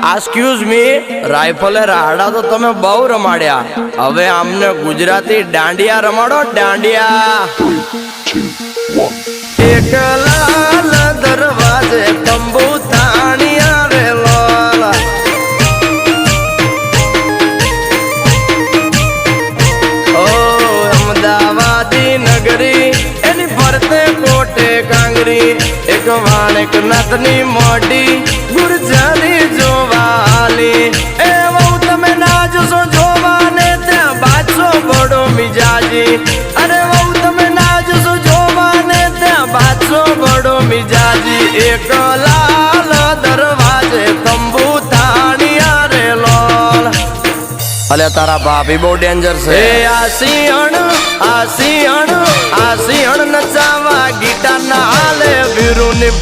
Excuse me, રાઇફલે રાડા તો તમે બહુ રમાડ્યા, હવે આમને ગુજરાતી દાંડિયા રમાડો, દાંડિયા. એક લાલ દરવાજે તંબુ તાણી આવેલો, ઓ અમદાવાદી નગરી એની ફરતે કોટે કાંગરી, એક વાણેક નાથની મોઢી ગુરજાની જોવાલી, એ વહુ તમે ના જોશો જોવાને ત્યાં બાદશો બડો મિજાજી, અરે વહુ તમે ના જોશો જોવાને ત્યાં બાદશો બડો મિજાજી. એક લાલ દરવાજે તંબુ તાણિયા રે લોલ. અલે તારા ભાભી બહુ ડેન્જર છે. આ સિંહણ નચાવા ગીટા ના હાલે વીરુની